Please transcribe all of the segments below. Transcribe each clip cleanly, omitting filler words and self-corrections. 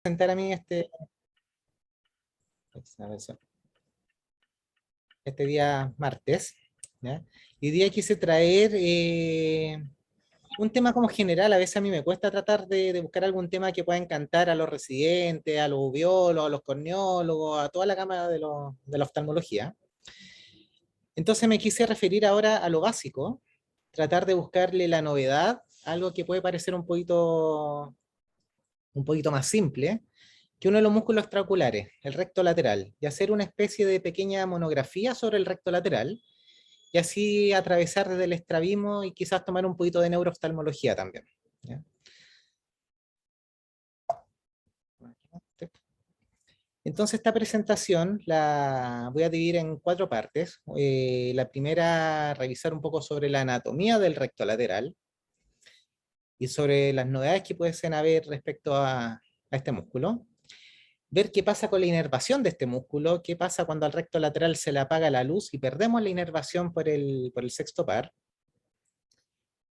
Presentar a mí este día martes, ¿ya? Y hoy día quise traer un tema como general. A veces a mí me cuesta tratar de buscar algún tema que pueda encantar a los residentes, a los biólogos, a los corneólogos, a toda la gama de la oftalmología. Entonces me quise referir ahora a lo básico, tratar de buscarle la novedad, algo que puede parecer un poquito más simple, que uno de los músculos extraoculares, el recto lateral, y hacer una especie de pequeña monografía sobre el recto lateral, y así atravesar desde el estrabismo y quizás tomar un poquito de neurooftalmología también, ¿ya? Entonces esta presentación la voy a dividir en 4 partes. La primera, revisar un poco sobre la anatomía del recto lateral y sobre las novedades que pueden haber respecto a este músculo. Ver qué pasa con la inervación de este músculo, qué pasa cuando al recto lateral se le apaga la luz y perdemos la inervación por el sexto par.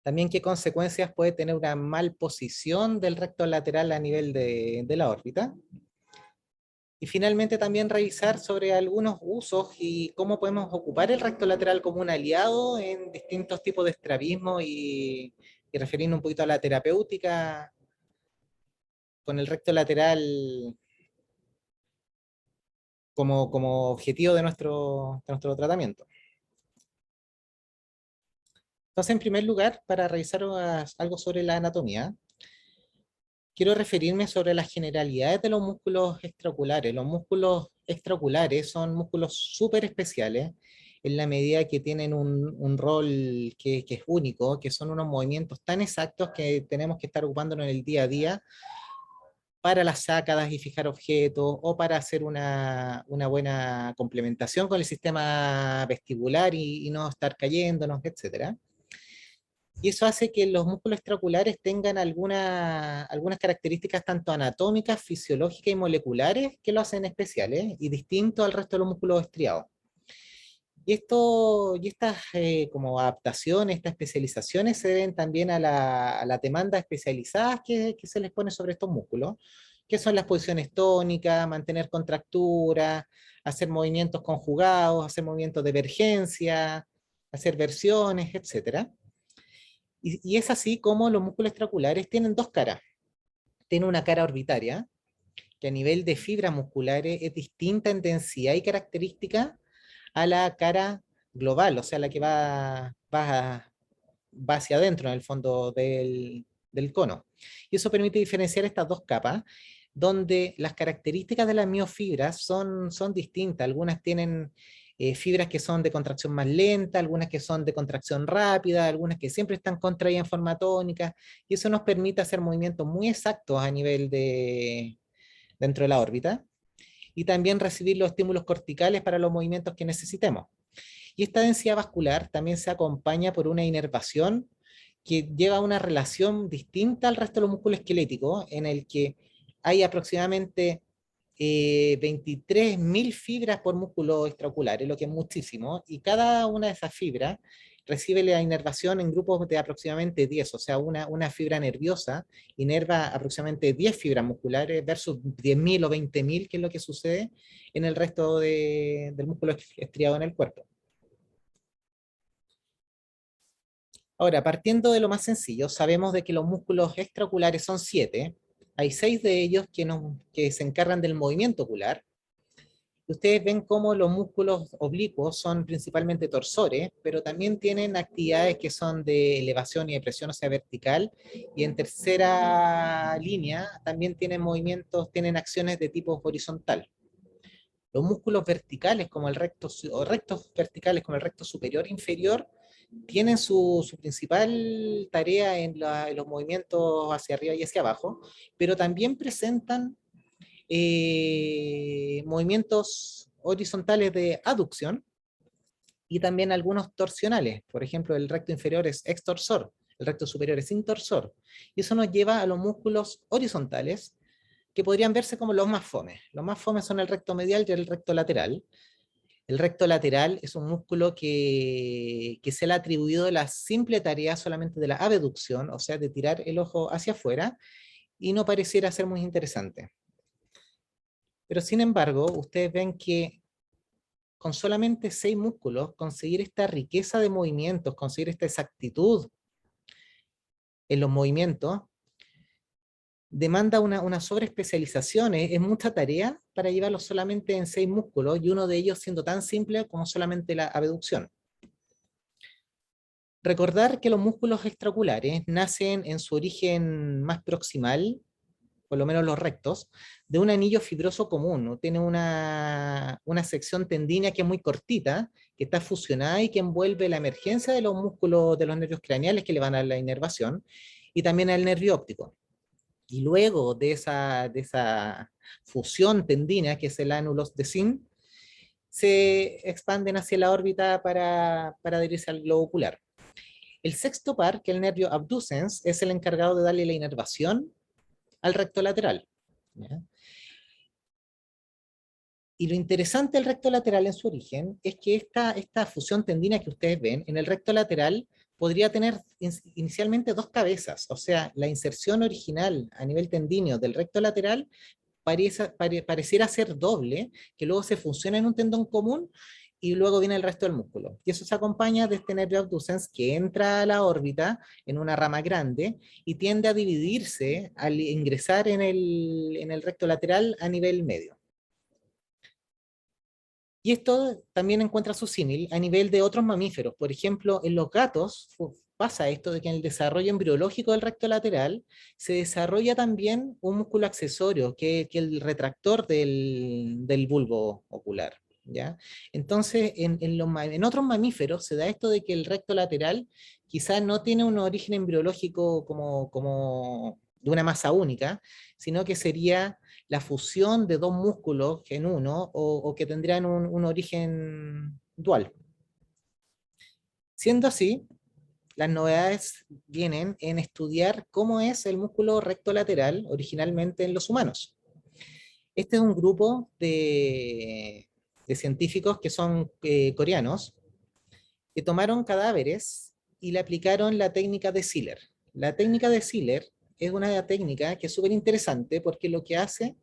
También qué consecuencias puede tener una malposición del recto lateral a nivel de la órbita. Y finalmente también revisar sobre algunos usos y cómo podemos ocupar el recto lateral como un aliado en distintos tipos de estrabismo y referirnos un poquito a la terapéutica con el recto lateral como objetivo de nuestro tratamiento. Entonces, en primer lugar, para revisar algo sobre la anatomía, quiero referirme sobre las generalidades de los músculos extraoculares. Los músculos extraoculares son músculos súper especiales en la medida que tienen un rol que es único, que son unos movimientos tan exactos que tenemos que estar ocupándonos en el día a día para las sácadas y fijar objetos, o para hacer una buena complementación con el sistema vestibular y no estar cayéndonos, etcétera. Y eso hace que los músculos extraoculares tengan algunas características tanto anatómicas, fisiológicas y moleculares que lo hacen especiales y distintos al resto de los músculos estriados. Y estas como adaptaciones, estas especializaciones se deben también a la demanda especializadas que se les pone sobre estos músculos, que son las posiciones tónicas, mantener contractura, hacer movimientos conjugados, hacer movimientos de emergencia, hacer versiones, etcétera. Y es así como los músculos extraoculares tienen dos caras. Tiene una cara orbitaria, que a nivel de fibras musculares es distinta en densidad y característica a la cara global, o sea, la que va hacia adentro en el fondo del cono. Y eso permite diferenciar estas dos capas, donde las características de las miofibras son distintas. Algunas tienen fibras que son de contracción más lenta, algunas que son de contracción rápida, algunas que siempre están contraídas en forma tónica, y eso nos permite hacer movimientos muy exactos a nivel dentro de la órbita, y también recibir los estímulos corticales para los movimientos que necesitemos. Y esta densidad vascular también se acompaña por una inervación que lleva a una relación distinta al resto de los músculos esqueléticos, en el que hay aproximadamente 23.000 fibras por músculo extraocular, lo que es muchísimo, y cada una de esas fibras recibe la inervación en grupos de aproximadamente 10, o sea, una fibra nerviosa inerva aproximadamente 10 fibras musculares versus 10.000 o 20.000, que es lo que sucede en el resto del músculo estriado en el cuerpo. Ahora, partiendo de lo más sencillo, sabemos de que los músculos extraoculares son 7. Hay 6 de ellos que se encargan del movimiento ocular. Ustedes ven cómo los músculos oblicuos son principalmente torsores, pero también tienen actividades que son de elevación y depresión, o sea, vertical. Y en tercera línea también tienen movimientos, tienen acciones de tipo horizontal. Los músculos verticales, como el recto, o rectos verticales, como el recto superior e inferior, tienen su principal tarea en los movimientos hacia arriba y hacia abajo, pero también presentan movimientos horizontales de aducción y también algunos torsionales. Por ejemplo, el recto inferior es extorsor, el recto superior es intorsor. Y eso nos lleva a los músculos horizontales, que podrían verse como los más fomes. Los más fomes son el recto medial y el recto lateral. El recto lateral es un músculo que se le ha atribuido la simple tarea solamente de la abducción, o sea, de tirar el ojo hacia afuera, y no pareciera ser muy interesante. Pero sin embargo, ustedes ven que con solamente 6 músculos, conseguir esta riqueza de movimientos, conseguir esta exactitud en los movimientos, demanda una sobreespecialización, es mucha tarea para llevarlo solamente en 6 músculos, y uno de ellos siendo tan simple como solamente la abducción. Recordar que los músculos extraoculares nacen en su origen más proximal, por lo menos los rectos, de un anillo fibroso común, ¿no? Tiene una sección tendínea que es muy cortita, que está fusionada y que envuelve la emergencia de los músculos de los nervios craneales que le van a la inervación, y también al nervio óptico. Y luego de esa fusión tendínea, que es el ánulus de Sim, se expanden hacia la órbita para adherirse al globo ocular. El sexto par, que es el nervio abducens, es el encargado de darle la inervación al recto lateral. ¿Ya? Y lo interesante del recto lateral en su origen es que esta fusión tendínea que ustedes ven en el recto lateral podría tener inicialmente 2 cabezas, o sea, la inserción original a nivel tendíneo del recto lateral pareciera ser doble, que luego se fusiona en un tendón común y luego viene el resto del músculo. Y eso se acompaña de este nervio abducens que entra a la órbita en una rama grande y tiende a dividirse al ingresar en el recto lateral a nivel medio. Y esto también encuentra su símil a nivel de otros mamíferos. Por ejemplo, en los gatos pasa esto de que en el desarrollo embriológico del recto lateral se desarrolla también un músculo accesorio, que es el retractor del bulbo ocular. ¿Ya? Entonces, en otros mamíferos se da esto de que el recto lateral quizás no tiene un origen embriológico como de una masa única, sino que sería la fusión de 2 músculos en uno, o que tendrían un origen dual. Siendo así, las novedades vienen en estudiar cómo es el músculo recto lateral originalmente en los humanos. Este es un grupo de científicos que son coreanos, que tomaron cadáveres y le aplicaron la técnica de Sealer. La técnica de Sealer es una técnica que es súper interesante porque lo que hace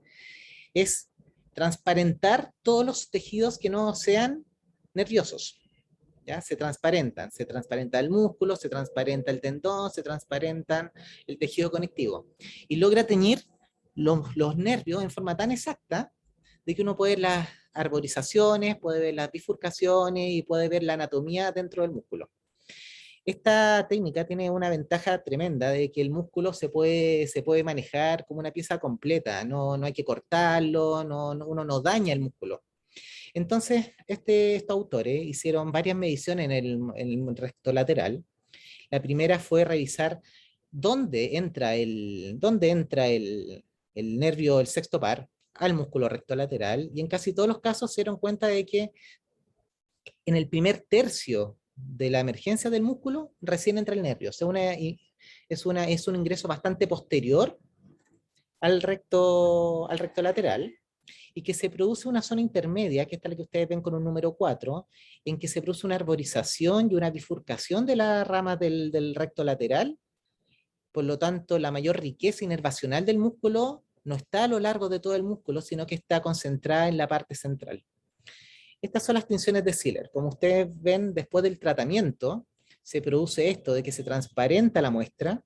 es transparentar todos los tejidos que no sean nerviosos. ¿Ya? Se transparenta el músculo, se transparenta el tendón, se transparentan el tejido conectivo. Y logra teñir los nervios en forma tan exacta de que uno puede ver las arborizaciones, puede ver las bifurcaciones y puede ver la anatomía dentro del músculo. Esta técnica tiene una ventaja tremenda de que el músculo se puede manejar como una pieza completa, no hay que cortarlo, uno no daña el músculo. Entonces, estos autores hicieron varias mediciones en el recto lateral. La primera fue revisar dónde entra el nervio, el sexto par, al músculo recto lateral, y en casi todos los casos se dieron cuenta de que en el primer tercio de la emergencia del músculo recién entra el nervio. O sea, es un ingreso bastante posterior al recto lateral, y que se produce una zona intermedia, que esta es la que ustedes ven con un número 4, en que se produce una arborización y una bifurcación de la rama del recto lateral. Por lo tanto, la mayor riqueza inervacional del músculo no está a lo largo de todo el músculo, sino que está concentrada en la parte central. Estas son las tensiones de Sealer. Como ustedes ven, después del tratamiento, se produce esto de que se transparenta la muestra,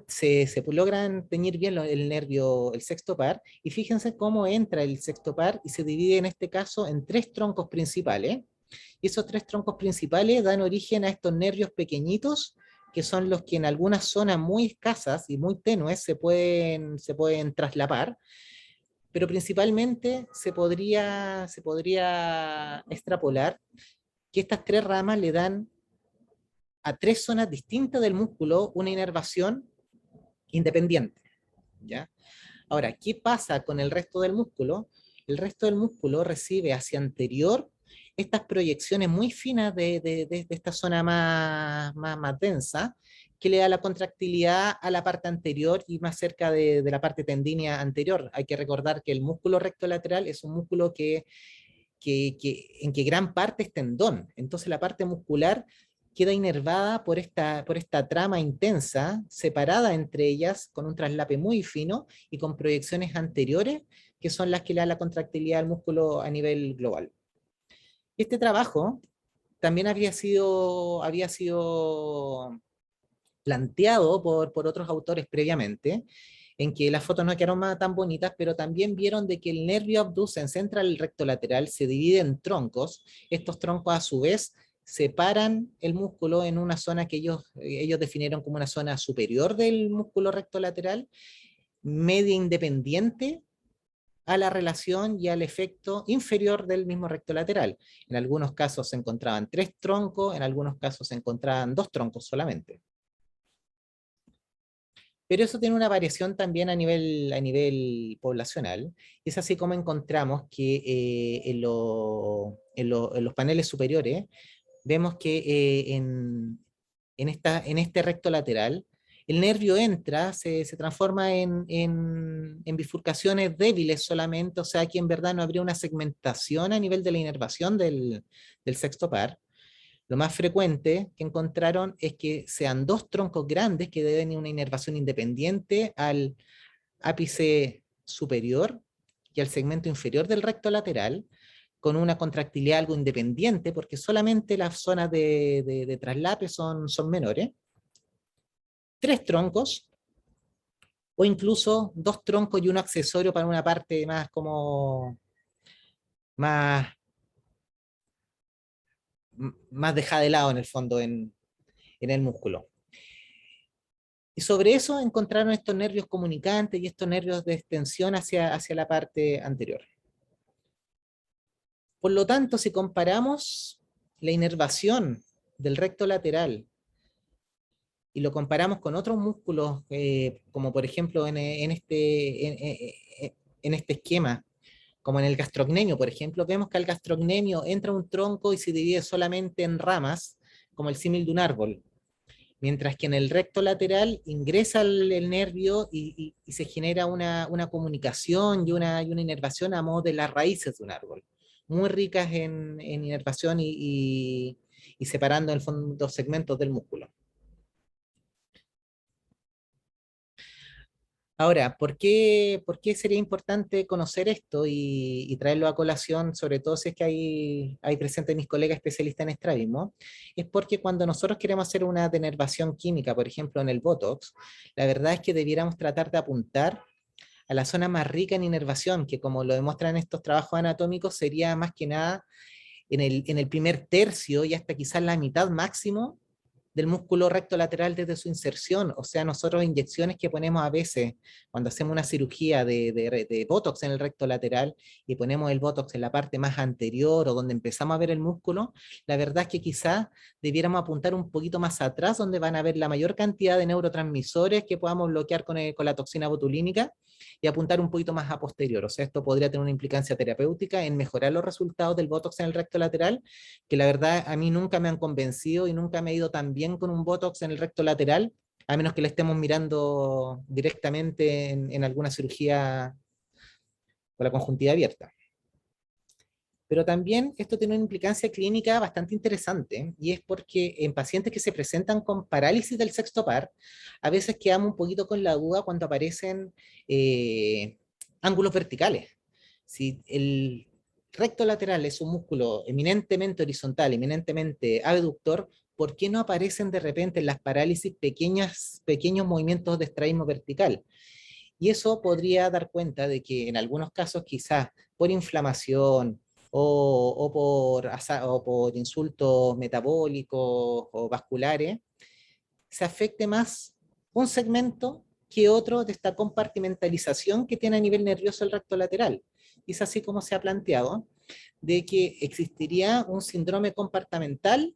se logran teñir bien el nervio, el sexto par, y fíjense cómo entra el sexto par y se divide en este caso en 3 troncos principales. Y esos 3 troncos principales dan origen a estos nervios pequeñitos, que son los que en algunas zonas muy escasas y muy tenues se pueden traslapar, pero principalmente se podría extrapolar que estas 3 ramas le dan a 3 zonas distintas del músculo una inervación independiente. ¿Ya? Ahora, ¿qué pasa con el resto del músculo? El resto del músculo recibe hacia anterior estas proyecciones muy finas de esta zona más densa, que le da la contractilidad a la parte anterior y más cerca de la parte tendínea anterior. Hay que recordar que el músculo recto lateral es un músculo en que gran parte es tendón. Entonces la parte muscular queda inervada por esta trama intensa, separada entre ellas, con un traslape muy fino y con proyecciones anteriores, que son las que le dan la contractilidad al músculo a nivel global. Este trabajo también había sido planteado por otros autores previamente, en que las fotos no quedaron tan bonitas, pero también vieron de que el nervio abducens central recto lateral se divide en troncos. Estos troncos a su vez separan el músculo en una zona que ellos definieron como una zona superior del músculo recto lateral, media independiente a la relación y al efecto inferior del mismo recto lateral. En algunos casos se encontraban 3 troncos, en algunos casos se encontraban 2 troncos solamente. Pero eso tiene una variación también a nivel poblacional. Es así como encontramos que en los paneles superiores vemos que en este recto lateral el nervio entra, se transforma en bifurcaciones débiles solamente, o sea que en verdad no habría una segmentación a nivel de la inervación del sexto par. Lo más frecuente que encontraron es que sean 2 troncos grandes que deben una inervación independiente al ápice superior y al segmento inferior del recto lateral, con una contractilidad algo independiente, porque solamente las zonas de traslape son menores. 3 troncos, o incluso 2 troncos y un accesorio para una parte más, más dejada de lado en el fondo en el músculo. Y sobre eso encontraron estos nervios comunicantes y estos nervios de extensión hacia la parte anterior. Por lo tanto, si comparamos la inervación del recto lateral y lo comparamos con otros músculos, como por ejemplo en este esquema, como en el gastrocnemio, por ejemplo, vemos que al gastrocnemio entra un tronco y se divide solamente en ramas, como el símil de un árbol, mientras que en el recto lateral ingresa el nervio y se genera una comunicación y una inervación a modo de las raíces de un árbol, muy ricas en inervación y separando en el fondo dos segmentos del músculo. Ahora, por qué sería importante conocer esto y traerlo a colación, sobre todo si es que hay presentes mis colegas especialistas en estrabismo? Es porque cuando nosotros queremos hacer una denervación química, por ejemplo en el Botox, la verdad es que debiéramos tratar de apuntar a la zona más rica en inervación, que como lo demuestran estos trabajos anatómicos, sería más que nada en el primer tercio y hasta quizás la mitad máximo del músculo recto lateral desde su inserción. O sea, nosotros inyecciones que ponemos a veces cuando hacemos una cirugía de Botox en el recto lateral y ponemos el Botox en la parte más anterior o donde empezamos a ver el músculo, la verdad es que quizás debiéramos apuntar un poquito más atrás donde van a haber la mayor cantidad de neurotransmisores que podamos bloquear con la toxina botulínica y apuntar un poquito más a posterior. O sea, esto podría tener una implicancia terapéutica en mejorar los resultados del Botox en el recto lateral, que la verdad a mí nunca me han convencido y nunca me ha ido tan bien con un Botox en el recto lateral, a menos que le estemos mirando directamente en alguna cirugía con la conjuntiva abierta. Pero también esto tiene una implicancia clínica bastante interesante, y es porque en pacientes que se presentan con parálisis del sexto par, a veces quedamos un poquito con la duda cuando aparecen ángulos verticales. Si el recto lateral es un músculo eminentemente horizontal, eminentemente abductor, ¿por qué no aparecen de repente en las parálisis pequeños movimientos de estrabismo vertical? Y eso podría dar cuenta de que en algunos casos quizás por inflamación o por insultos metabólicos o vasculares, se afecte más un segmento que otro de esta compartimentalización que tiene a nivel nervioso el recto lateral. Y es así como se ha planteado de que existiría un síndrome compartimental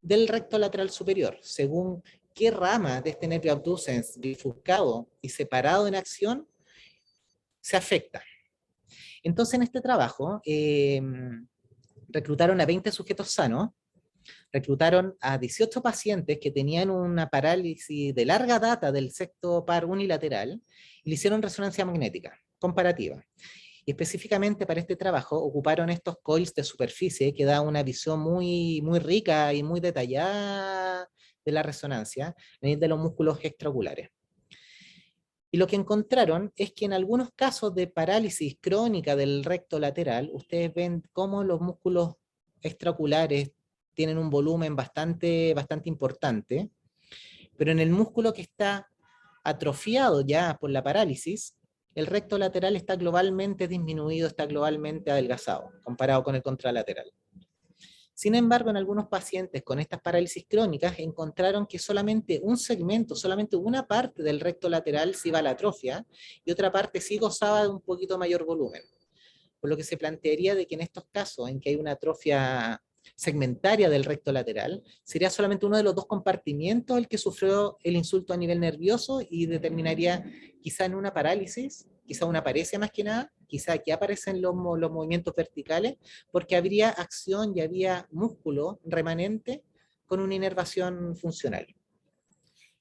del recto lateral superior, según qué rama de este nervio abducens bifurcado y separado en acción se afecta. Entonces, en este trabajo, reclutaron a 20 sujetos sanos, reclutaron a 18 pacientes que tenían una parálisis de larga data del sexto par unilateral y le hicieron resonancia magnética comparativa. Y específicamente para este trabajo ocuparon estos coils de superficie que da una visión muy, muy rica y muy detallada de la resonancia a nivel de los músculos extraoculares. Y lo que encontraron es que en algunos casos de parálisis crónica del recto lateral, ustedes ven cómo los músculos extraoculares tienen un volumen bastante importante, pero en el músculo que está atrofiado ya por la parálisis, el recto lateral está globalmente disminuido, está globalmente adelgazado, comparado con el contralateral. Sin embargo, en algunos pacientes con estas parálisis crónicas encontraron que solamente un segmento, solamente una parte del recto lateral se iba a la atrofia y otra parte sí gozaba de un poquito mayor volumen. Por lo que se plantearía de que en estos casos en que hay una atrofia segmentaria del recto lateral, sería solamente uno de los dos compartimientos el que sufrió el insulto a nivel nervioso y determinaría quizá en una parálisis, quizá una paresia más que nada, quizá aquí aparecen los movimientos verticales, porque habría acción y había músculo remanente con una inervación funcional.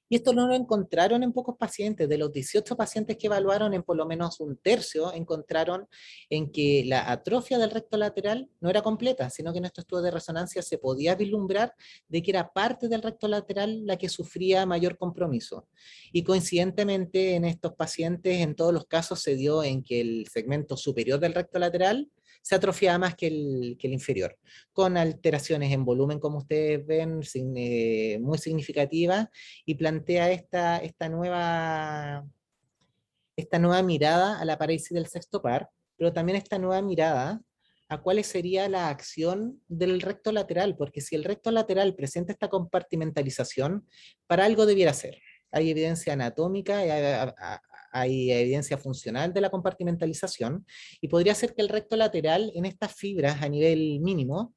Y esto no lo encontraron en pocos pacientes. De los 18 pacientes que evaluaron, en por lo menos un tercio encontraron en que la atrofia del recto lateral no era completa, sino que en estos estudios de resonancia se podía vislumbrar de que era parte del recto lateral la que sufría mayor compromiso. Y coincidentemente en estos pacientes, en todos los casos, se dio en que el segmento superior del recto lateral se atrofiaba más que el inferior, con alteraciones en volumen, como ustedes ven, muy significativas, y plantea esta nueva mirada a la parálisis del sexto par, pero también esta nueva mirada a cuál sería la acción del recto lateral, porque si el recto lateral presenta esta compartimentalización, para algo debiera ser. Hay evidencia anatómica, hay evidencia funcional de la compartimentalización, y podría ser que el recto lateral en estas fibras a nivel mínimo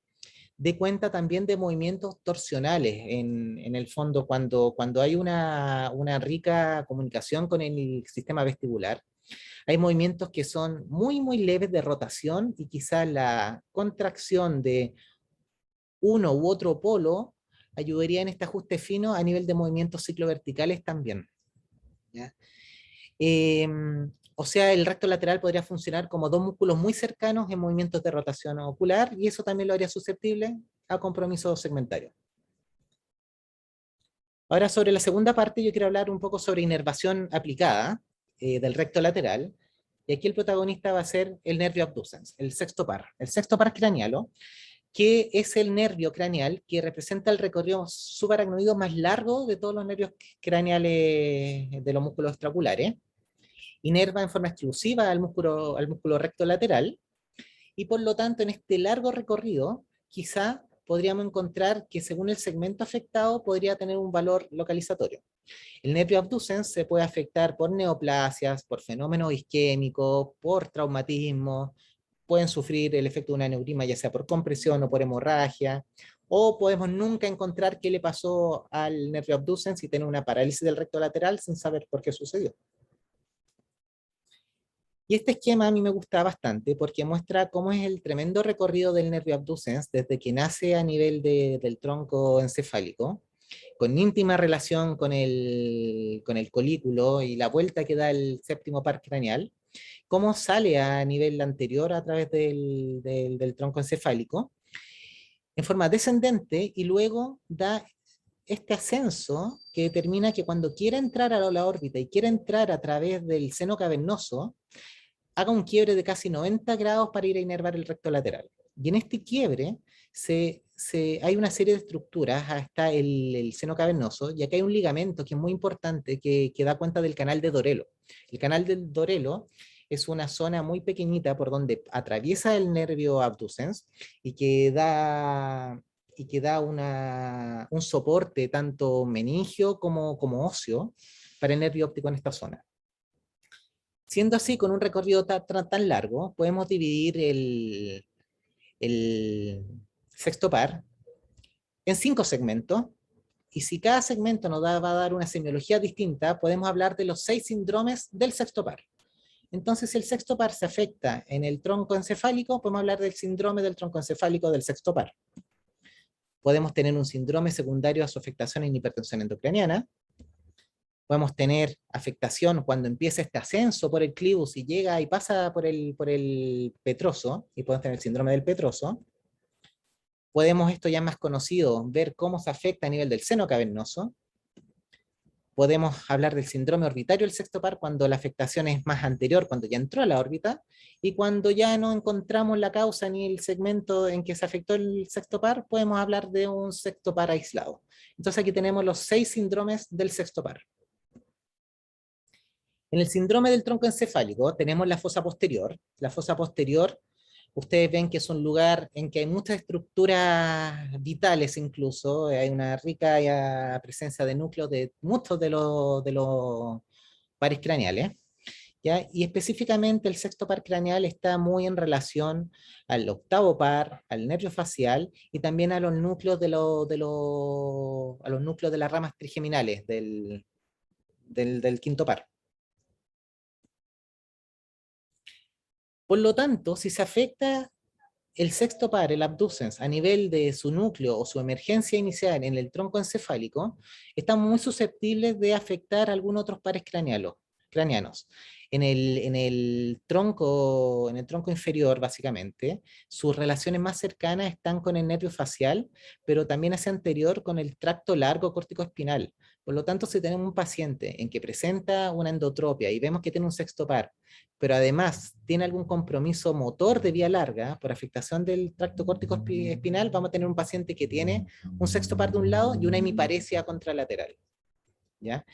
dé cuenta también de movimientos torsionales en el fondo cuando hay una rica comunicación con el sistema vestibular. Hay movimientos que son muy, muy leves de rotación y quizás la contracción de uno u otro polo ayudaría en este ajuste fino a nivel de movimientos cicloverticales también. ¿Ya? Eh, o sea, el recto lateral podría funcionar como dos músculos muy cercanos en movimientos de rotación ocular y eso también lo haría susceptible a compromiso segmentario. Ahora, sobre la segunda parte, yo quiero hablar un poco sobre inervación aplicada del recto lateral. Y aquí el protagonista va a ser el nervio abducens, el sexto par cranealo, que es el nervio craneal que representa el recorrido subaracnoideo más largo de todos los nervios craneales de los músculos extraoculares. Inerva en forma exclusiva al músculo recto lateral, y por lo tanto en este largo recorrido quizá podríamos encontrar que según el segmento afectado podría tener un valor localizatorio. El nervio abducens se puede afectar por neoplasias, por fenómenos isquémicos, por traumatismo, pueden sufrir el efecto de una aneurisma ya sea por compresión o por hemorragia, o podemos nunca encontrar qué le pasó al nervio abducens y tener una parálisis del recto lateral sin saber por qué sucedió. Y este esquema a mí me gusta bastante porque muestra cómo es el tremendo recorrido del nervio abducens desde que nace a nivel del tronco encefálico, con íntima relación con el colículo y la vuelta que da el séptimo par craneal, cómo sale a nivel anterior a través del tronco encefálico en forma descendente y luego da este ascenso que determina que cuando quiera entrar a la órbita y quiera entrar a través del seno cavernoso, haga un quiebre de casi 90 grados para ir a inervar el recto lateral. Y en este quiebre hay una serie de estructuras, hasta el seno cavernoso, y acá hay un ligamento que es muy importante que da cuenta del canal de Dorelo. El canal del Dorelo es una zona muy pequeñita por donde atraviesa el nervio abducens y que da un soporte tanto meningio como óseo para el nervio óptico en esta zona. Siendo así, con un recorrido tan largo, podemos dividir el sexto par en 5 segmentos, y si cada segmento va a dar una semiología distinta, podemos hablar de los 6 síndromes del sexto par. Entonces, si el sexto par se afecta en el tronco encefálico, podemos hablar del síndrome del tronco encefálico del sexto par. Podemos tener un síndrome secundario a su afectación en hipertensión endocraniana, Podemos tener afectación cuando empieza este ascenso por el clivus y llega y pasa por el petroso, y podemos tener el síndrome del petroso. Podemos, esto ya más conocido, ver cómo se afecta a nivel del seno cavernoso. Podemos hablar del síndrome orbitario del sexto par cuando la afectación es más anterior, cuando ya entró a la órbita, y cuando ya no encontramos la causa ni el segmento en que se afectó el sexto par, podemos hablar de un sexto par aislado. Entonces aquí tenemos los 6 síndromes del sexto par. En el síndrome del tronco encefálico tenemos la fosa posterior. La fosa posterior, ustedes ven que es un lugar en que hay muchas estructuras vitales incluso, hay una rica presencia de núcleos de muchos de los pares craneales, ¿ya? Y específicamente el sexto par craneal está muy en relación al octavo par, al nervio facial y también a los núcleos a los núcleos de las ramas trigeminales del quinto par. Por lo tanto, si se afecta el sexto par, el abducens, a nivel de su núcleo o su emergencia inicial en el tronco encefálico, estamos muy susceptibles de afectar algunos otros pares craneanos. En el tronco inferior, básicamente, sus relaciones más cercanas están con el nervio facial, pero también hacia anterior con el tracto largo corticoespinal. Por lo tanto, si tenemos un paciente en que presenta una endotropia y vemos que tiene un sexto par, pero además tiene algún compromiso motor de vía larga por afectación del tracto córtico espinal, vamos a tener un paciente que tiene un sexto par de un lado y una hemiparesia contralateral, ¿ya?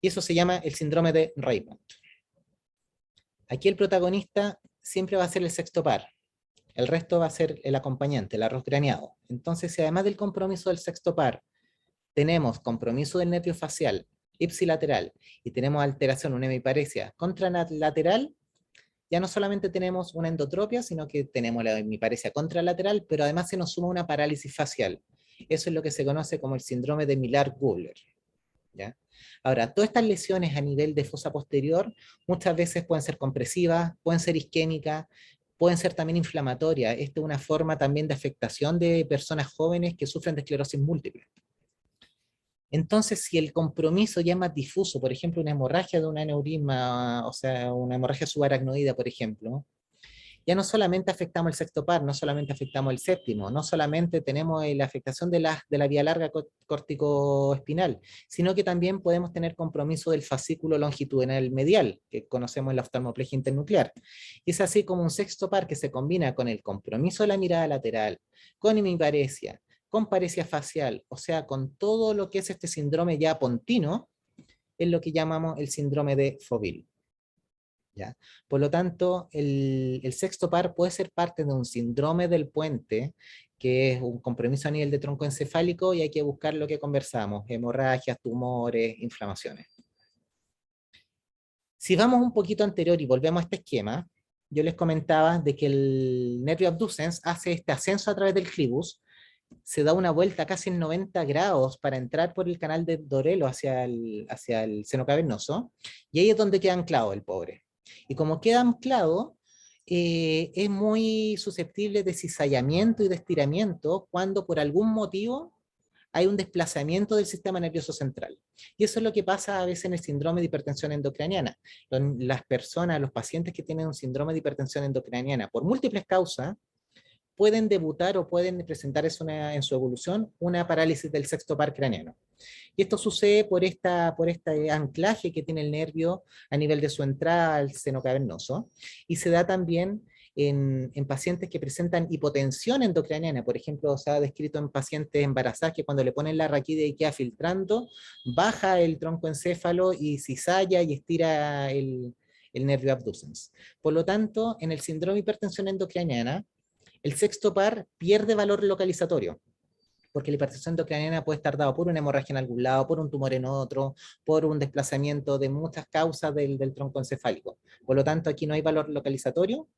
Y eso se llama el síndrome de Raymond. Aquí el protagonista siempre va a ser el sexto par, el resto va a ser el acompañante, el arroz graneado. Entonces, si además del compromiso del sexto par, tenemos compromiso del nervio facial ipsilateral y tenemos alteración, una hemiparesia contralateral, ya no solamente tenemos una endotropia, sino que tenemos la hemiparesia contralateral, pero además se nos suma una parálisis facial. Eso es lo que se conoce como el síndrome de Millar-Gubler, ¿ya? Ahora, todas estas lesiones a nivel de fosa posterior muchas veces pueden ser compresivas, pueden ser isquémicas, pueden ser también inflamatorias. Esta es una forma también de afectación de personas jóvenes que sufren de esclerosis múltiple. Entonces, si el compromiso ya es más difuso, por ejemplo, una hemorragia de un aneurisma, o sea, una hemorragia subaracnoidea, por ejemplo, ya no solamente afectamos el sexto par, no solamente afectamos el séptimo, no solamente tenemos la afectación de la vía larga corticoespinal, sino que también podemos tener compromiso del fascículo longitudinal medial, que conocemos en la oftalmoplegia internuclear. Y es así como un sexto par que se combina con el compromiso de la mirada lateral, con hemiparesia, con paresia facial, o sea, con todo lo que es este síndrome ya pontino, es lo que llamamos el síndrome de Foville, ¿ya? Por lo tanto, el sexto par puede ser parte de un síndrome del puente, que es un compromiso a nivel de tronco encefálico y hay que buscar lo que conversamos, hemorragias, tumores, inflamaciones. Si vamos un poquito anterior y volvemos a este esquema, yo les comentaba de que el nervio abducens hace este ascenso a través del clivus, se da una vuelta casi en 90 grados para entrar por el canal de Dorelo hacia el seno cavernoso, y ahí es donde queda anclado el pobre. Y como queda anclado, es muy susceptible de cizallamiento y de estiramiento cuando por algún motivo hay un desplazamiento del sistema nervioso central. Y eso es lo que pasa a veces en el síndrome de hipertensión endocraniana. Las personas, los pacientes que tienen un síndrome de hipertensión endocraniana por múltiples causas, pueden debutar o pueden presentar en su evolución una parálisis del sexto par craneano. Y esto sucede por este anclaje que tiene el nervio a nivel de su entrada al seno cavernoso, y se da también en pacientes que presentan hipotensión endocraniana. Por ejemplo, se ha descrito en pacientes embarazadas que cuando le ponen la raquídea y queda filtrando, baja el tronco encéfalo y cizalla y estira el nervio abducens. Por lo tanto, en el síndrome de hipertensión endocraniana, el sexto par pierde valor localizatorio, porque la hipertensión endocraniana puede estar dado por una hemorragia en algún lado, por un tumor en otro, por un desplazamiento de muchas causas del tronco encefálico. Por lo tanto, aquí no hay valor localizatorio,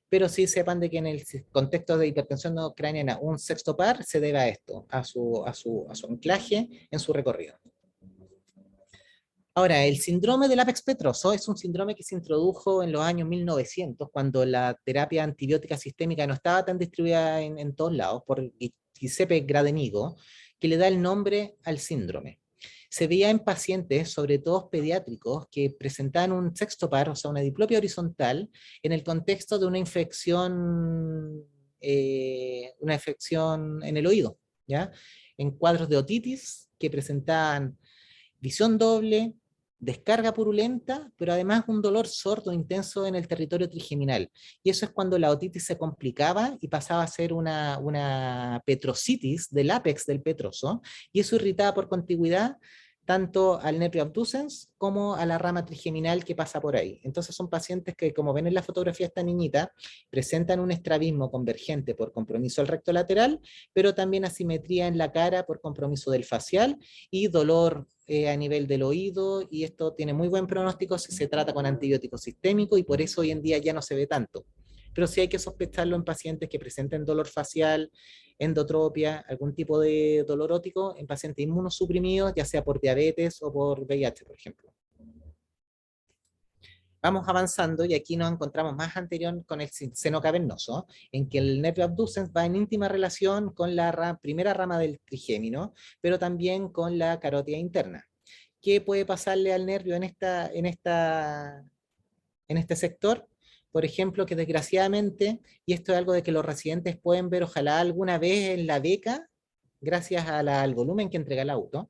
pero sí sepan de que en el contexto de hipertensión endocraniana un sexto par se debe a esto, a su anclaje en su recorrido. Ahora, el síndrome del apex petroso es un síndrome que se introdujo en los años 1900, cuando la terapia antibiótica sistémica no estaba tan distribuida en todos lados, por Giuseppe Gradenigo, que le da el nombre al síndrome. Se veía en pacientes, sobre todo pediátricos, que presentaban un sextopar, o sea, una diplopia horizontal, en el contexto de una infección en el oído, ¿ya? En cuadros de otitis que presentaban visión doble, descarga purulenta, pero además un dolor sordo intenso en el territorio trigeminal. Y eso es cuando la otitis se complicaba y pasaba a ser una petrocitis del ápex del petroso, y eso irritaba por contigüidad tanto al nervio abducens como a la rama trigeminal que pasa por ahí. Entonces son pacientes que, como ven en la fotografía de esta niñita, presentan un estrabismo convergente por compromiso del recto lateral, pero también asimetría en la cara por compromiso del facial y dolor a nivel del oído, y esto tiene muy buen pronóstico si se trata con antibiótico sistémico, y por eso hoy en día ya no se ve tanto. Pero sí hay que sospecharlo en pacientes que presenten dolor facial, endotropia, algún tipo de dolor ótico en pacientes inmunosuprimidos, ya sea por diabetes o por VIH, por ejemplo. Vamos avanzando y aquí nos encontramos más anterior con el seno cavernoso, en que el nervio abducens va en íntima relación con la primera rama del trigémino, pero también con la carótida interna. ¿Qué puede pasarle al nervio en este sector? Por ejemplo, que desgraciadamente, y esto es algo de que los residentes pueden ver ojalá alguna vez en la beca, gracias al volumen que entrega el auto,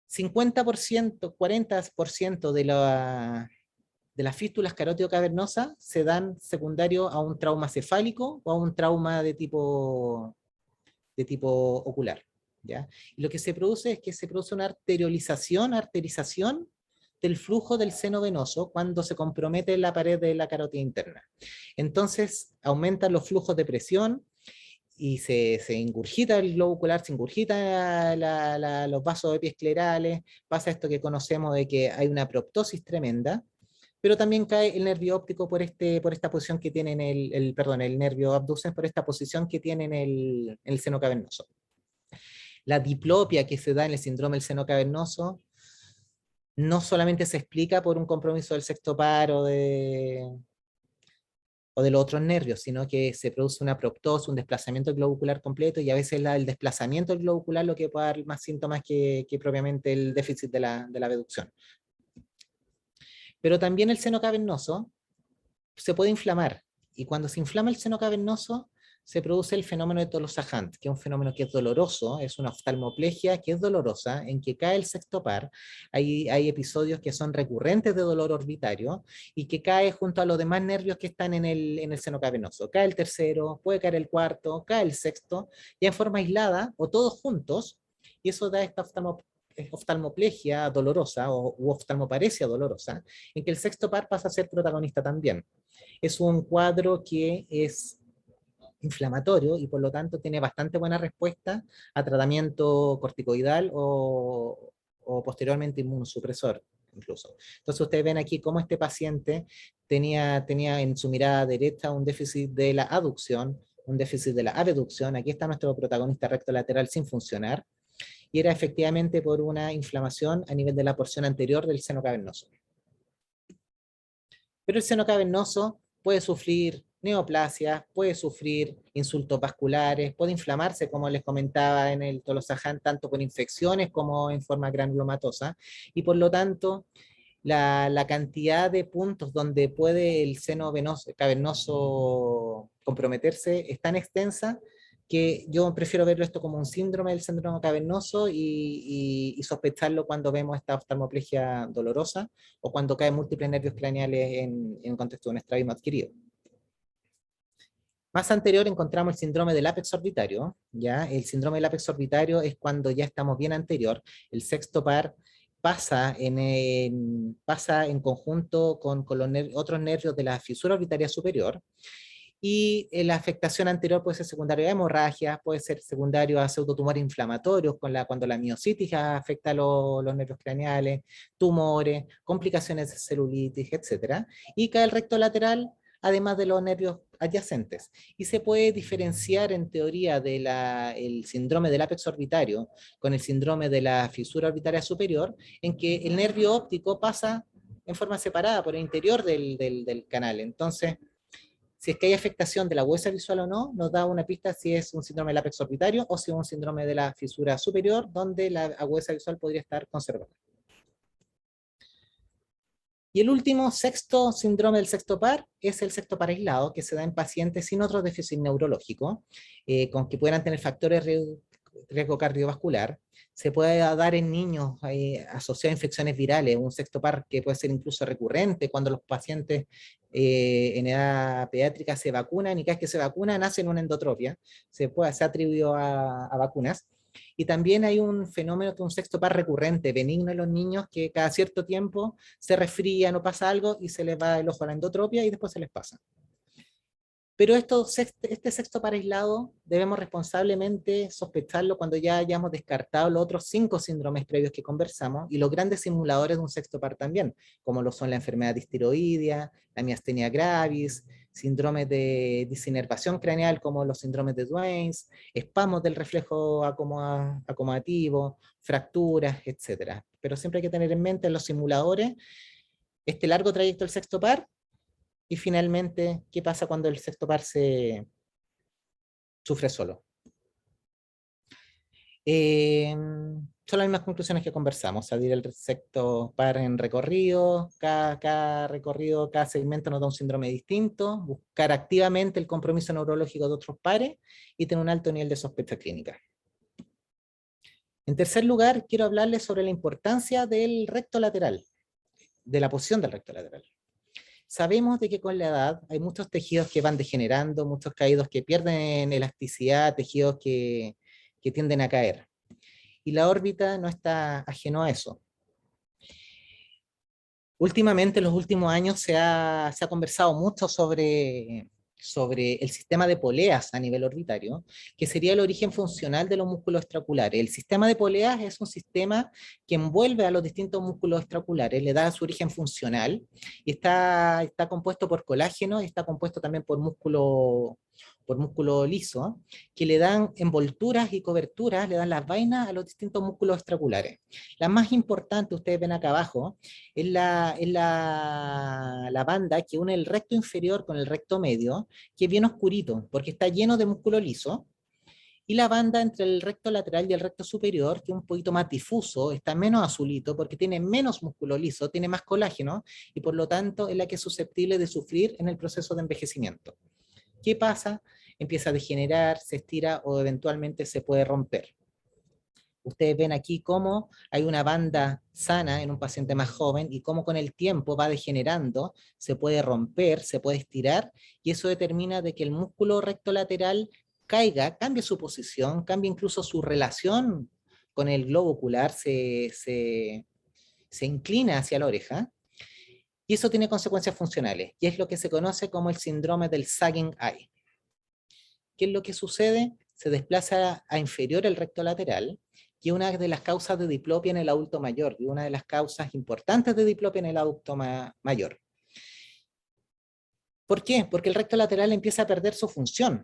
50%, 40% de las fístulas carótido-cavernosas se dan secundario a un trauma cefálico o a un trauma de tipo ocular, ¿ya? Y lo que se produce es que se produce una arterización del flujo del seno venoso cuando se compromete la pared de la carótida interna. Entonces aumentan los flujos de presión y se ingurgita el globo ocular, se ingurgita los vasos epiesclerales, pasa esto que conocemos de que hay una proptosis tremenda, pero también cae el nervio óptico por esta posición que tiene el nervio abducens por esta posición que tiene en el seno cavernoso. La diplopia que se da en el síndrome del seno cavernoso no solamente se explica por un compromiso del sexto par o de los otros nervios, sino que se produce una proptosis, un desplazamiento del globo ocular completo, y a veces el desplazamiento del globo ocular lo que puede dar más síntomas que propiamente el déficit de la abducción. Pero también el seno cavernoso se puede inflamar, y cuando se inflama el seno cavernoso se produce el fenómeno de Tolosa-Hunt, que es un fenómeno que es doloroso, es una oftalmoplegia que es dolorosa, en que cae el sexto par. Hay episodios que son recurrentes de dolor orbitario y que cae junto a los demás nervios que están en el seno cavernoso. Cae el tercero, puede caer el cuarto, cae el sexto, ya en forma aislada o todos juntos, y eso da esta oftalmoplegia dolorosa u oftalmoparesia dolorosa, en que el sexto par pasa a ser protagonista también. Es un cuadro que es inflamatorio y por lo tanto tiene bastante buena respuesta a tratamiento corticoidal o posteriormente inmunosupresor incluso. Entonces ustedes ven aquí cómo este paciente tenía en su mirada derecha un déficit de la aducción, un déficit de la abducción. Aquí está nuestro protagonista recto lateral sin funcionar, y era efectivamente por una inflamación a nivel de la porción anterior del seno cavernoso. Pero el seno cavernoso puede sufrir neoplasias, puede sufrir insultos vasculares, puede inflamarse, como les comentaba en el Tolosa-Hunt, tanto con infecciones como en forma granulomatosa, y por lo tanto la cantidad de puntos donde puede el seno cavernoso comprometerse es tan extensa que yo prefiero verlo esto como un síndrome del síndrome cavernoso y sospecharlo cuando vemos esta oftalmoplegia dolorosa o cuando caen múltiples nervios craneales en contexto de un estrabismo adquirido. Más anterior encontramos el síndrome del ápex orbitario, ¿ya? El síndrome del ápex orbitario es cuando ya estamos bien anterior, el sexto par pasa en conjunto con los otros nervios de la fisura orbitaria superior, y la afectación anterior puede ser secundaria a hemorragias, puede ser secundario a pseudotumores inflamatorios, cuando la miositis afecta a los nervios craneales, tumores, complicaciones de celulitis, etc. Y cae el recto lateral, además de los nervios adyacentes. Y se puede diferenciar en teoría el síndrome del ápex orbitario con el síndrome de la fisura orbitaria superior, en que el nervio óptico pasa en forma separada por el interior del canal. Entonces, Si es que hay afectación de la agudeza visual o no, nos da una pista si es un síndrome del ápex orbitario o si es un síndrome de la fisura superior, donde la agudeza visual podría estar conservada. Y el último, sexto síndrome del sexto par, es el sexto par aislado, que se da en pacientes sin otro déficit neurológico, con que puedan tener factores de riesgo cardiovascular. Se puede dar en niños asociados a infecciones virales, un sexto par que puede ser incluso recurrente cuando los pacientes en edad pediátrica se vacunan y cada vez que se vacunan nacen una endotropia, se ha atribuido a vacunas. Y también hay un fenómeno que es un sexto par recurrente, benigno en los niños, que cada cierto tiempo se resfrían o pasa algo y se les va el ojo a la endotropia y después se les pasa. Pero este sexto par aislado debemos responsablemente sospecharlo cuando ya hayamos descartado los otros 5 síndromes previos que conversamos y los grandes simuladores de un sexto par también, como lo son la enfermedad distiroidea, la miastenia gravis, síndromes de disinervación craneal como los síndromes de Duane's, espasmos del reflejo acomodativo, fracturas, etc. Pero siempre hay que tener en mente en los simuladores este largo trayecto del sexto par. Y finalmente, ¿qué pasa cuando el sexto par se sufre solo? Son las mismas conclusiones que conversamos, salir el sexto par en recorrido, cada recorrido, cada segmento nos da un síndrome distinto, buscar activamente el compromiso neurológico de otros pares y tener un alto nivel de sospecha clínica. En tercer lugar, quiero hablarles sobre la importancia del recto lateral, de la posición del recto lateral. Sabemos de que con la edad hay muchos tejidos que van degenerando, muchos caídos que pierden elasticidad, tejidos que tienden a caer. Y la órbita no está ajeno a eso. Últimamente, en los últimos años, se ha conversado mucho sobre el sistema de poleas a nivel orbitario, que sería el origen funcional de los músculos extraoculares. El sistema de poleas es un sistema que envuelve a los distintos músculos extraoculares, le da su origen funcional, y está compuesto por colágeno, y está compuesto también por músculo liso, que le dan envolturas y coberturas, le dan las vainas a los distintos músculos extraoculares. La más importante, ustedes ven acá abajo, es la banda que une el recto inferior con el recto medio, que es bien oscurito, porque está lleno de músculo liso, y la banda entre el recto lateral y el recto superior, que es un poquito más difuso, está menos azulito, porque tiene menos músculo liso, tiene más colágeno, y por lo tanto es la que es susceptible de sufrir en el proceso de envejecimiento. ¿Qué pasa? Empieza a degenerar, se estira o eventualmente se puede romper. Ustedes ven aquí cómo hay una banda sana en un paciente más joven y cómo con el tiempo va degenerando, se puede romper, se puede estirar, y eso determina de que el músculo recto lateral caiga, cambie su posición, cambie incluso su relación con el globo ocular, se inclina hacia la oreja, y eso tiene consecuencias funcionales, y es lo que se conoce como el síndrome del sagging eye. ¿Qué es lo que sucede? Se desplaza a inferior el recto lateral, y una de las causas de diplopia en el adulto mayor, y una de las causas importantes de diplopia en el adulto mayor. ¿Por qué? Porque el recto lateral empieza a perder su función,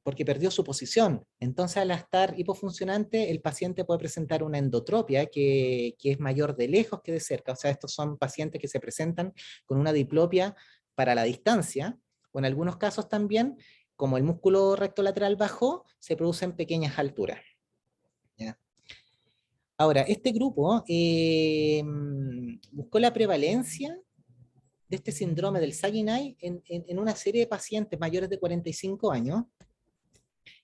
porque perdió su posición. Entonces, al estar hipofuncionante, el paciente puede presentar una endotropia que es mayor de lejos que de cerca. O sea, estos son pacientes que se presentan con una diplopia para la distancia, o en algunos casos también, como el músculo recto lateral bajó, se produce en pequeñas alturas. ¿Ya? Ahora, este grupo buscó la prevalencia de este síndrome del sagging eye en una serie de pacientes mayores de 45 años,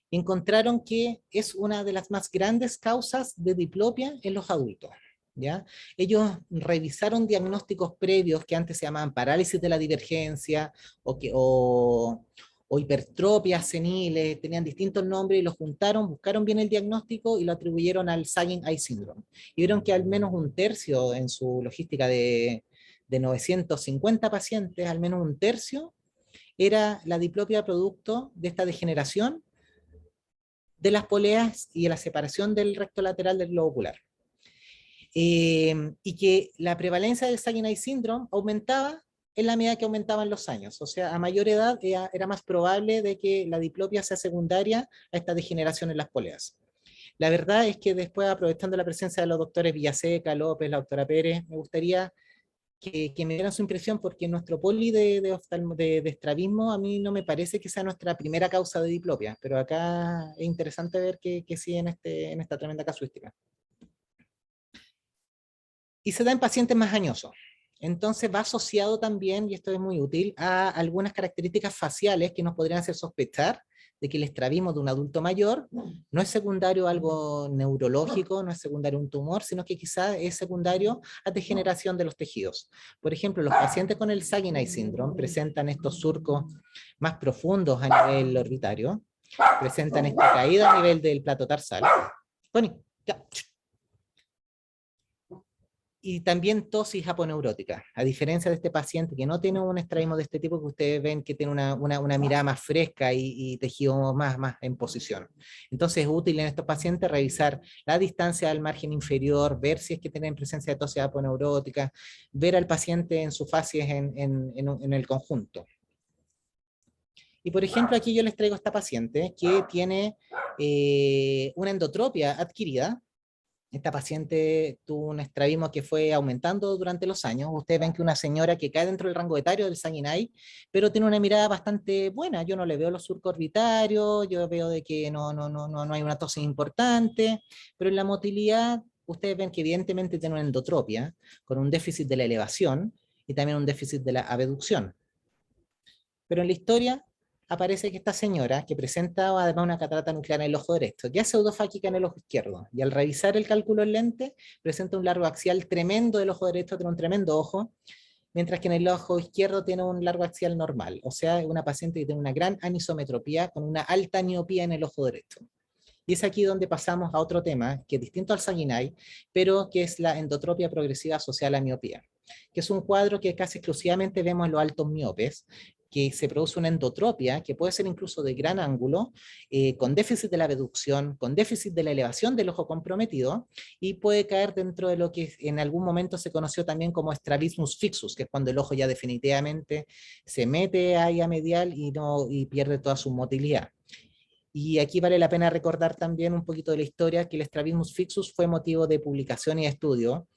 y encontraron que es una de las más grandes causas de diplopia en los adultos. ¿Ya? Ellos revisaron diagnósticos previos que antes se llamaban parálisis de la divergencia o hipertropias seniles, tenían distintos nombres y los juntaron, buscaron bien el diagnóstico y lo atribuyeron al sagging eye syndrome. Y vieron que al menos un tercio en su logística de 950 pacientes, al menos un tercio, era la diplopia producto de esta degeneración de las poleas y de la separación del recto lateral del globo ocular. Y que la prevalencia del sagging eye syndrome aumentaba en la medida que aumentaban los años. O sea, a mayor edad era más probable de que la diplopia sea secundaria a esta degeneración en las poleas. La verdad es que después, aprovechando la presencia de los doctores Villaseca, López, la doctora Pérez, me gustaría que me dieran su impresión, porque nuestro poli de estrabismo a mí no me parece que sea nuestra primera causa de diplopia, pero acá es interesante ver que sí en esta tremenda casuística. Y se da en pacientes más añosos. Entonces va asociado también, y esto es muy útil, a algunas características faciales que nos podrían hacer sospechar de que el estrabismo de un adulto mayor no es secundario a algo neurológico, no es secundario a un tumor, sino que quizás es secundario a degeneración de los tejidos. Por ejemplo, los pacientes con el Saginay syndrome presentan estos surcos más profundos a nivel orbitario, presentan esta caída a nivel del plato tarsal. Tony, ya. Y también tosis aponeurótica, a diferencia de este paciente que no tiene un estrabismo de este tipo, que ustedes ven que tiene una mirada más fresca y tejido más en posición. Entonces es útil en estos pacientes revisar la distancia al margen inferior, ver si es que tienen presencia de tosis aponeurótica, ver al paciente en sus facies en el conjunto. Y por ejemplo, aquí yo les traigo a esta paciente que tiene una endotropia adquirida. Esta paciente tuvo un estrabismo que fue aumentando durante los años. Ustedes ven que una señora que cae dentro del rango etario del Saginay, pero tiene una mirada bastante buena. Yo no le veo los surcos orbitarios, yo veo de que no hay una tosis importante, pero en la motilidad ustedes ven que evidentemente tiene una endotropia, con un déficit de la elevación y también un déficit de la abducción. Pero en la historia aparece que esta señora, que presenta además una catarata nuclear en el ojo derecho, ya es pseudofáquica en el ojo izquierdo, y al revisar el cálculo en lente, presenta un largo axial tremendo del ojo derecho, tiene un tremendo ojo, mientras que en el ojo izquierdo tiene un largo axial normal, o sea, una paciente que tiene una gran anisometropía con una alta miopía en el ojo derecho. Y es aquí donde pasamos a otro tema, que es distinto al Saginay, pero que es la endotropia progresiva asociada a la miopía, que es un cuadro que casi exclusivamente vemos en los altos miopes, que se produce una endotropia, que puede ser incluso de gran ángulo, con déficit de la abducción, con déficit de la elevación del ojo comprometido, y puede caer dentro de lo que en algún momento se conoció también como strabismus fixus, que es cuando el ojo ya definitivamente se mete ahí a medial y pierde toda su motilidad. Y aquí vale la pena recordar también un poquito de la historia, que el Strabismus fixus fue motivo de publicación y estudio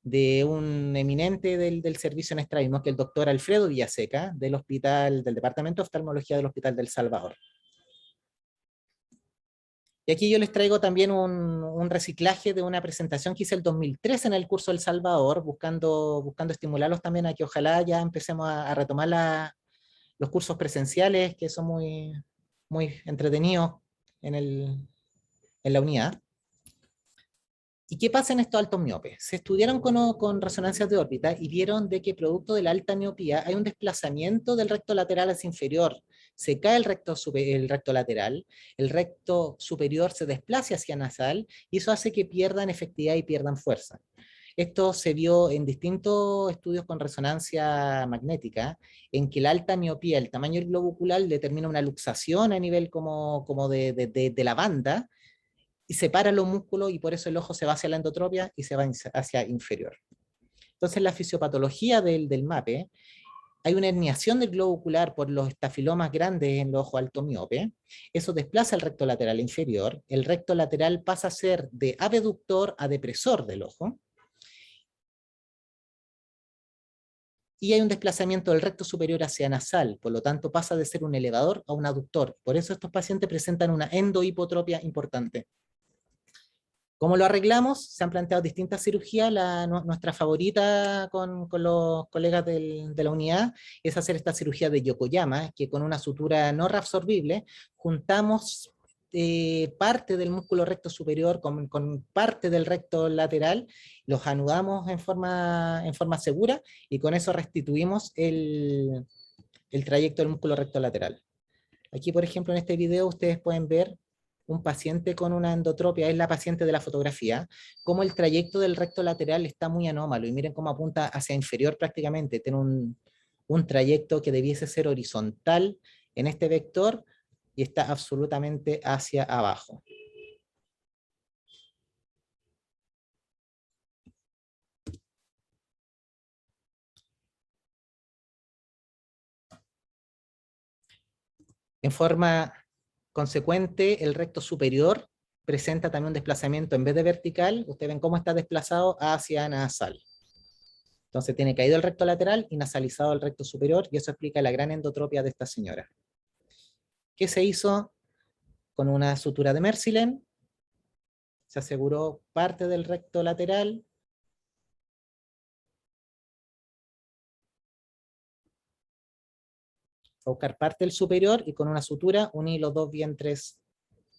de un eminente del servicio en estrabismo, que es el doctor Alfredo Villaseca, del Departamento de Oftalmología del Hospital del Salvador. Y aquí yo les traigo también un reciclaje de una presentación que hice el 2003 en el curso del Salvador, buscando estimularlos también a que ojalá ya empecemos a retomar los cursos presenciales, que son muy entretenidos en la unidad. ¿Y qué pasa en estos altos miopes? Se estudiaron con resonancias de órbita y vieron de que producto de la alta miopía hay un desplazamiento del recto lateral hacia inferior. Se cae el recto lateral, el recto superior se desplaza hacia nasal y eso hace que pierdan efectividad y pierdan fuerza. Esto se vio en distintos estudios con resonancia magnética, en que la alta miopía, el tamaño del globo ocular, determina una luxación a nivel como de la banda, y separa los músculos y por eso el ojo se va hacia la endotropia y se va hacia inferior. Entonces, la fisiopatología del MAPE, hay una herniación del globo ocular por los estafilomas grandes en el ojo alto miope, eso desplaza el recto lateral inferior, el recto lateral pasa a ser de abductor a depresor del ojo, y hay un desplazamiento del recto superior hacia nasal, por lo tanto pasa de ser un elevador a un aductor. Por eso estos pacientes presentan una endohipotropia importante. ¿Cómo lo arreglamos? Se han planteado distintas cirugías. Nuestra favorita con los colegas de la unidad es hacer esta cirugía de Yokoyama, que con una sutura no reabsorbible juntamos parte del músculo recto superior con parte del recto lateral, los anudamos en forma segura y con eso restituimos el trayecto del músculo recto lateral. Aquí, por ejemplo, en este video ustedes pueden ver un paciente con una endotropia, es la paciente de la fotografía, cómo el trayecto del recto lateral está muy anómalo, y miren cómo apunta hacia inferior prácticamente, tiene un trayecto que debiese ser horizontal en este vector, y está absolutamente hacia abajo. En forma consecuente, el recto superior presenta también un desplazamiento, en vez de vertical, ustedes ven cómo está desplazado hacia nasal. Entonces tiene caído el recto lateral y nasalizado el recto superior, y eso explica la gran endotropia de esta señora. ¿Qué se hizo? Con una sutura de Mercilen, se aseguró parte del recto lateral, a buscar parte del superior y con una sutura uní los dos vientres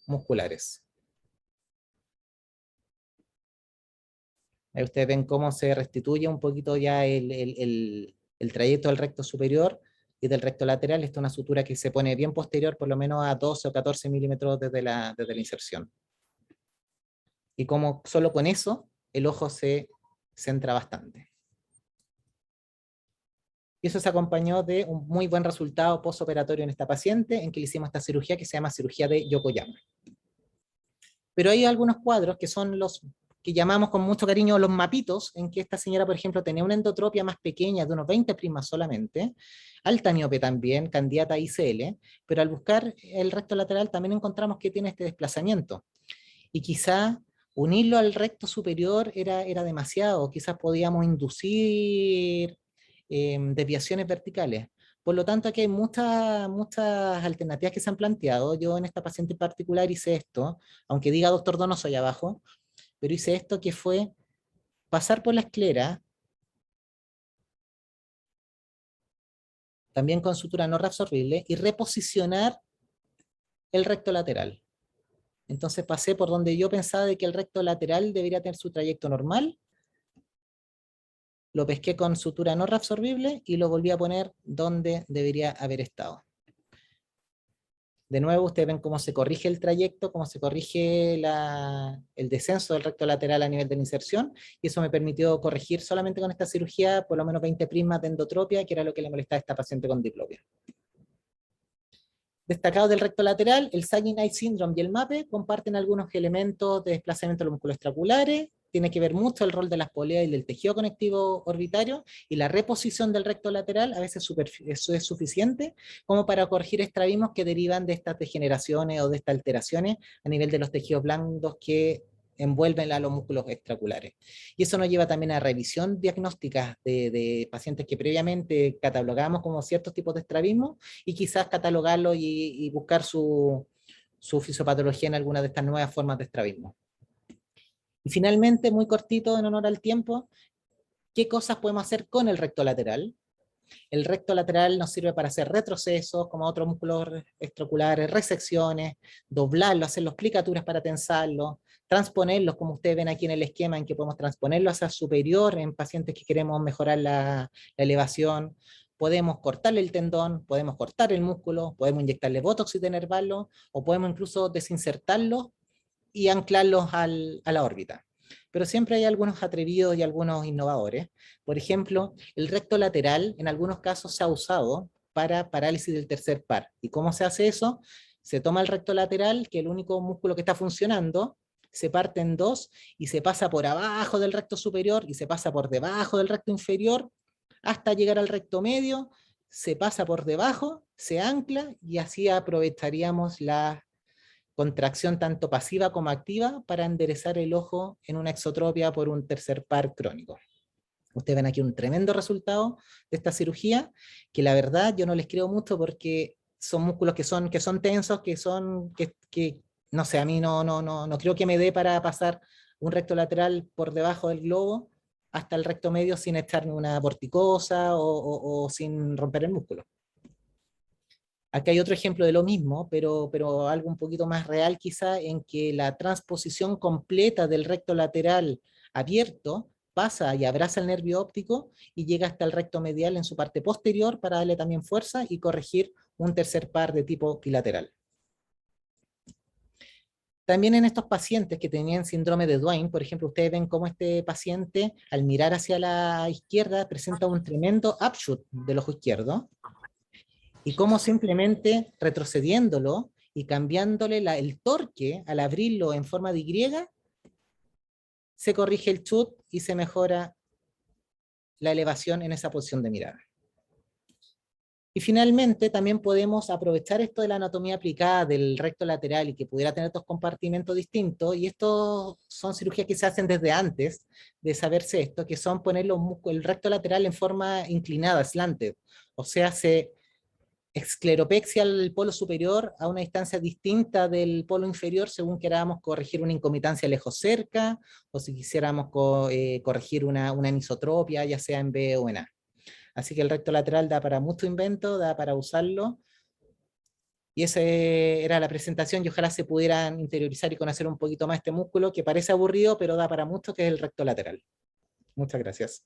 musculares. Ahí ustedes ven cómo se restituye un poquito ya el trayecto del recto superior y del recto lateral. Esta es una sutura que se pone bien posterior, por lo menos a 12 o 14 milímetros desde la inserción. Y como solo con eso, el ojo se centra bastante. Y eso se acompañó de un muy buen resultado postoperatorio en esta paciente, en que le hicimos esta cirugía que se llama cirugía de Yokoyama. Pero hay algunos cuadros que son los que llamamos con mucho cariño los mapitos, en que esta señora, por ejemplo, tenía una endotropia más pequeña, de unos 20 prismas solamente, alta miope también, candidata a ICL, pero al buscar el recto lateral también encontramos que tiene este desplazamiento. Y quizá unirlo al recto superior era demasiado, quizás podíamos inducir desviaciones verticales. Por lo tanto, aquí hay muchas alternativas que se han planteado. Yo en esta paciente en particular hice esto, aunque diga doctor Donoso allá abajo, pero hice esto que fue pasar por la esclera, también con sutura no reabsorbible, y reposicionar el recto lateral. Entonces pasé por donde yo pensaba de que el recto lateral debería tener su trayecto normal, lo pesqué con sutura no reabsorbible y lo volví a poner donde debería haber estado. De nuevo, ustedes ven cómo se corrige el trayecto, cómo se corrige el descenso del recto lateral a nivel de la inserción, y eso me permitió corregir solamente con esta cirugía por lo menos 20 prismas de endotropia, que era lo que le molestaba a esta paciente con diplopia. Destacado del recto lateral, el Sagging Eye Syndrome y el MAPE comparten algunos elementos de desplazamiento de los músculos extraculares. Tiene que ver mucho el rol de las poleas y del tejido conectivo orbitario, y la reposición del recto lateral a veces eso es suficiente como para corregir estrabismos que derivan de estas degeneraciones o de estas alteraciones a nivel de los tejidos blandos que envuelven a los músculos extraculares. Y eso nos lleva también a revisión diagnóstica de pacientes que previamente catalogamos como ciertos tipos de estrabismo, y quizás catalogarlo y buscar su fisiopatología en alguna de estas nuevas formas de estrabismo. Y finalmente, muy cortito en honor al tiempo, ¿qué cosas podemos hacer con el recto lateral? El recto lateral nos sirve para hacer retrocesos, como otros músculos extraoculares, resecciones, doblarlos, hacer los plicaturas para tensarlos, transponerlos, como ustedes ven aquí en el esquema, en que podemos transponerlos hacia superior en pacientes que queremos mejorar la elevación. Podemos cortarle el tendón, podemos cortar el músculo, podemos inyectarle botox y denervarlo, o podemos incluso desinsertarlo y anclarlos a la órbita. Pero siempre hay algunos atrevidos y algunos innovadores. Por ejemplo, el recto lateral en algunos casos se ha usado para parálisis del tercer par. ¿Y cómo se hace eso? Se toma el recto lateral, que es el único músculo que está funcionando, se parte en dos y se pasa por abajo del recto superior y se pasa por debajo del recto inferior hasta llegar al recto medio, se pasa por debajo, se ancla, y así aprovecharíamos la contracción tanto pasiva como activa para enderezar el ojo en una exotropia por un tercer par crónico. Ustedes ven aquí un tremendo resultado de esta cirugía, que la verdad yo no les creo mucho porque son músculos que son tensos, que no sé, a mí no creo que me dé para pasar un recto lateral por debajo del globo hasta el recto medio sin echarme una vorticosa o sin romper el músculo. Acá hay otro ejemplo de lo mismo, pero algo un poquito más real quizá, en que la transposición completa del recto lateral abierto pasa y abraza el nervio óptico y llega hasta el recto medial en su parte posterior para darle también fuerza y corregir un tercer par de tipo bilateral. También en estos pacientes que tenían síndrome de Duane, por ejemplo, ustedes ven cómo este paciente al mirar hacia la izquierda presenta un tremendo upshoot del ojo izquierdo, y cómo simplemente retrocediéndolo y cambiándole el torque al abrirlo en forma de Y, se corrige el chut y se mejora la elevación en esa posición de mirada. Y finalmente también podemos aprovechar esto de la anatomía aplicada del recto lateral y que pudiera tener estos compartimentos distintos, y estos son cirugías que se hacen desde antes de saberse esto, que son poner el recto lateral en forma inclinada, slanted, o sea, se escleropexia al polo superior a una distancia distinta del polo inferior según queramos corregir una incomitancia lejos cerca o si quisiéramos corregir una anisotropia, ya sea en B o en A. Así que el recto lateral da para mucho invento, da para usarlo. Y esa era la presentación y ojalá se pudieran interiorizar y conocer un poquito más este músculo que parece aburrido, pero da para mucho, que es el recto lateral. Muchas gracias.